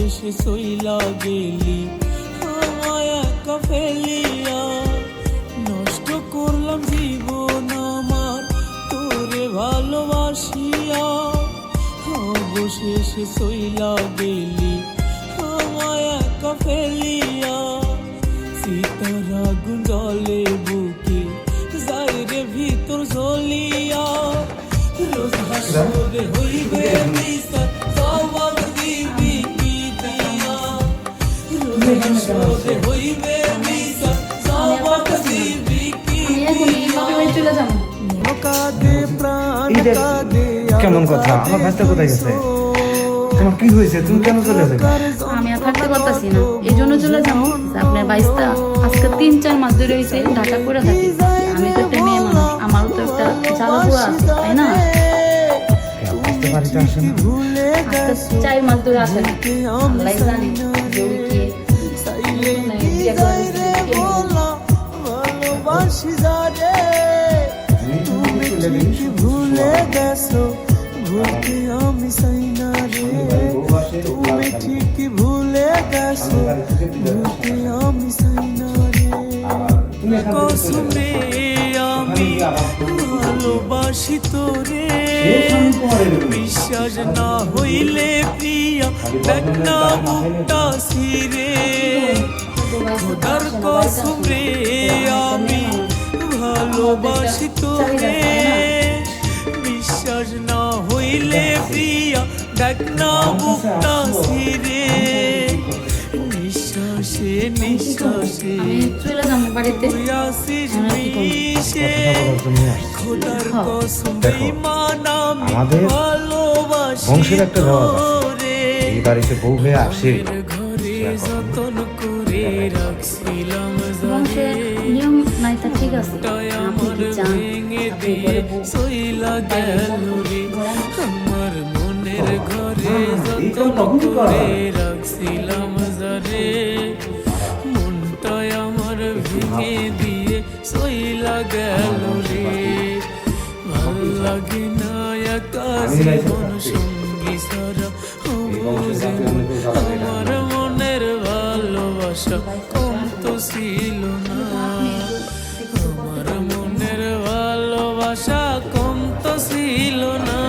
এসে সইলা গেলি আমায় একা ফেলিয়া, নষ্ট করলাম জীবন আমার তোরে ভালোবাসিয়া, অবশেষে সইলা গেলি আমায় একা ফেলিয়া, সীতার আগুন জ্বলে বুকে যায় রে ভিতর জ্বলিয়া, রোজ হাসরে হইবে মিশা জবাব দিবি কি দিয়া, রোজ হাসরে হইবে মিশা জবাব দিবি কি দিয়া, কাঁদে প্রাণ কাঁদে। কেমন কথা? আমার ভাইটা কোথায় গেছে? তোমার কি হয়েছে? তুমি কেন চলে যাবে? আমি আর থাকতে পারতাছি না, এই জন্য চলে যাবো। আপনার বাইশটা আজকে 3-4 মাস ধরে হয়েছে ঢাকা করে থাকি। আমি তো একটা মেয়ে মানুষ, আমারও তো একটা জ্বালা পোড়া আছে, তাই না? বুঝতে পারিতে আসে না। আজকে 4 মাস ধরে আসে না, আল্লাহ জানে যে ওই কে বিয়ে করেছে কে। ভালোবাসি যারে তুমি ঠিকই ভুলে গেছো, ভুলতে আমি চাই না রে, তুমি ঠিকই ভুলে গেছো, ভুলতে আমি চাই না রে, কসমে আমি ভালোবাসি তোরে, বিশ্বাস না হইলে প্রিয়া দেখ না মুখটা সিরে, খোদার কসম রে আমি ভালোবাসি তোরে, বিশ্বাস না হইলে প্রিয়া দেখ না মুখটা সিরে, নিঃশ্বাসে নিঃশ্বাসে চলে যাবো বাড়িতে। আসিস মিশে, খোদার কসম বেঈমান আমি আমাদের ভালোবাসি বংশের একটা রেওয়াজ আছে, তোরে, এই বাড়িতে বউ হয়ে আসে ঘরে যতন করে রাখছিলাম বংশের নিয়ম নাই তা ঠিক আছে, আপনি কি চান আপনি ঘরে বউ সইলা গেল রে, আমার মনের ঘরে যতন করে রাখছিলাম যারে, মনটাই আমার ভেঙে দিয়ে সইলা গেল রে, ভাল লাগে না একা জীবন সঙ্গী সারা, আমার মনের ভালোবাসা কম তো ছিল না, আমার মনের ভালোবাসা কম তো ছিল না,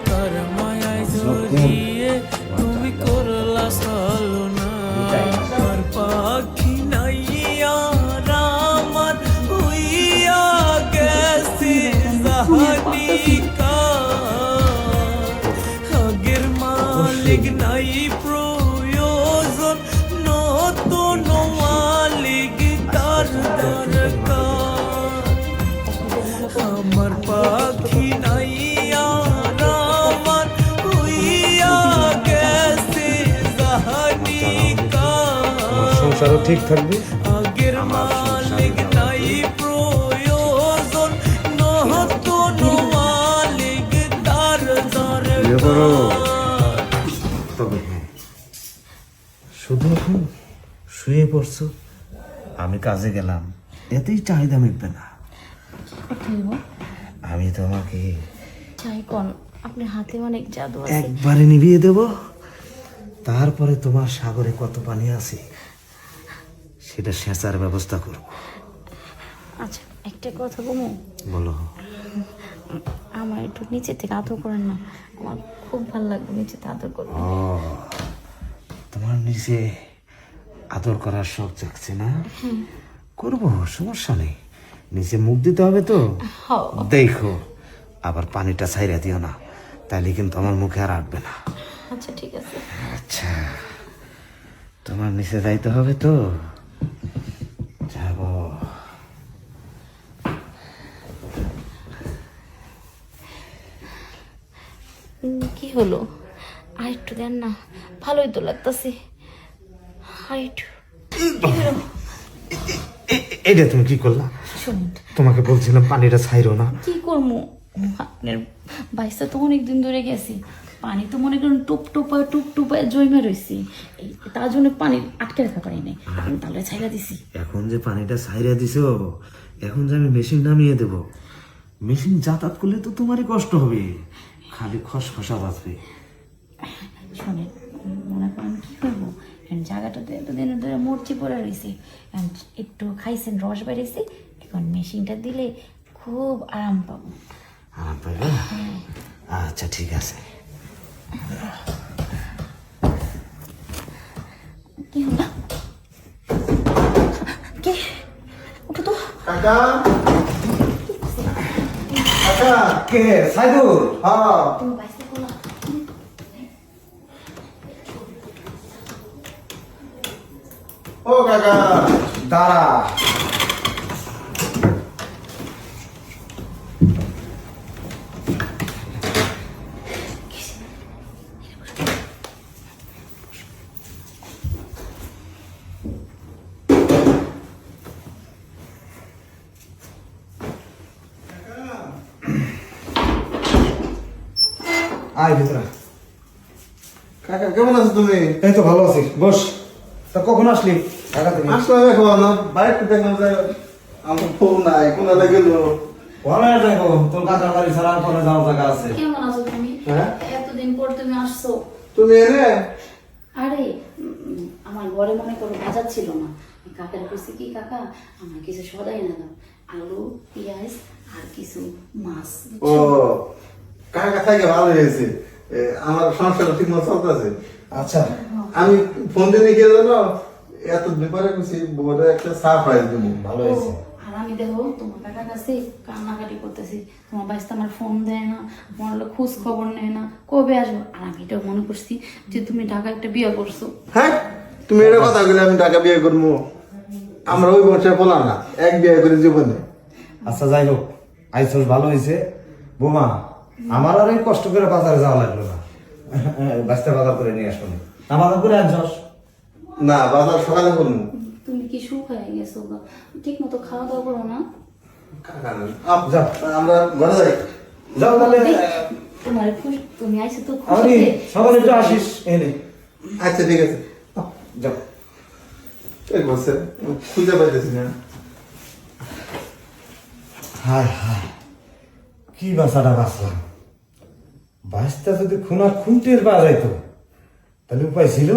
তার মায়ায় জড়িয়ে তুমি করলা চলো না, আর পাখি নাইয়া আমার হইয়া গেছে জাহানিকা, আগের মালিক নাই প্রয়োজন, নতুন মালিক তার দরকার, আমার পাখি নাই আর আমার হইয়া গেছে জাহানিকা, সংসারও ঠিক থাকবে। আগের মালিক নাই প্রয়োজন, নতুন মালিক তার দরকার। তবে হ্যাঁ, শুধু এখন শুয়ে পড়ছো, আমি কাজে গেলাম, এতেই চাহিদা মিটবে না। আমি তোমাকে চাই কোন আপনার হাতে অনেক জাদু আছে, একবারে নিভিয়ে দেব, তারপরে তোমার সাগরে কত পানি আছে সেটা সেচার ব্যবস্থা করব। আচ্ছা একটা কথা বলবো, বলো। আমার একটু নিচে থেকে আদর করেন না, আমার খুব ভালো লাগবে নিচে থেকে আদর করবেন। ও, তোমার নিচে আদর করার শখ জাগছে না? করবো, সমস্যা নেই। নিচে মুখ দিতে হবে তো, দেখো আবার পানিটা ছাইরা দিও না, তাইলে কিন্তু আমার মুখে আর আটবে না। আচ্ছা ঠিক আছে। আচ্ছা, তোমার নিচে যাইতে হবে তো, যাবো। কি হলো? আর একটু দেন না, ভালোই তো লাগতেছে। আর একটু এইটা তুমি কি করলা? শুনুন, তোমাকে বলছিলাম পানিটা ছাইরো না। কি করবো, আপনার বাইসটা তো অনেকদিন ধরে গেছি, পানি তো মনে করেন টুপ টুপায় জমে রয়েছি, তার জন্য পানি আটকে রাখা পারি নাই, তাহলে ছাইরা দিছি। এখন যে পানিটা ছাইরা দিছো, এখন যে আমি মেশিন নামিয়ে দেব, মেশিন যাতায়াত করলে তো তোমারই কষ্ট হবে, খালি খসখসা বাঁচবে। শোনেন, মনে করেন কি করবো, জায়গাটাতে এতদিন ধরে মরচি পড়ে রয়েছে, একটু খাইছেন রস বেরিয়েছে, এখন মেশিনটা দিলে খুব আরাম পাবো। আরাম পাইবে? আচ্ছা ঠিক আছে। কি হলো? কে? ওটা তো কাকা কাকা কে সাইদুল? হ্যাঁ তুমি বাইসে বলো। ও কাকা দাঁড়া। আয় ভিতরে। কাকা কেমন আছো তুমি? এই তো ভালো আছি, বস। তা কখন আসলি ঢাকা থেকে? আসলাম এখন বাইরে দেখলাম যে আমার ফোন নাই, কোনালে গেল। ভালো দেখো, তোর কাকার বাড়ি ছাড়ার পরে যাওয়ার জায়গা আছে। কেমন আছো তুমি? হ্যাঁ? এতদিন পর তুমি আসছো। তুমি এনে আরে আমার ঘরে মনে করো বাজার ছিল না, কাকার কইছি কি কাকা আমার কিছু সদাই না দাও, আলু পেঁয়াজ আর কিছু মাছ। ও কাকা থেকে ভালো হয়েছে। আমার সংসারটা ঠিক মতো চলতেছে। আচ্ছা আমি ফোন দিয়ে গিয়ে জানো এত ব্যাপারে খুশি বড় একটা সারপ্রাইজ দেবো। ভালো হয়েছে। আর আমি দেখো তোমার কাকার কাছে কান্নাকাটি করতেছি, তোমার বাইসতে আমার ফোন দেয় না, আমার হলো খোঁজ খবর নেয় না, কবে আসবো। আর আমি এটা মনে করছি যে তুমি ঢাকা একটা বিয়ে করছো। হ্যাঁ তুমি এটা কথা বলে আমি টাকা বিয়ে করবো? আমরা ওই বছর বললাম না, এক বিয়ে করে জীবনে। আচ্ছা যাই হোক, আইসোস ভালো হয়েছে। বোমা, আমার আর এই কষ্ট করে বাজারে যাওয়া লাগলো না, বাস্তা বাজার করে নিয়ে আসবো না। বাজার করে আনছস? না বাজার সকালে করবো। তুমি কি শুকায় গেছো গা? ঠিক মতো খাওয়া দাওয়া করো না। যাও। আমরা ঘরে যাই। যাও তাহলে। তোমার খুশি, তুমি আইসো তো আমি খুশিতে। সকালে একটু আসিস এনে। আচ্ছা ঠিক আছে। যাও। ঠিক বলছে, খুঁজে পাইতেছি না। হায় হায়, কি বাসাটা বাঁচলাম। বাঁচতে যদি খুনা খুনটের পা যাইতো তাহলে উপায় ছিল।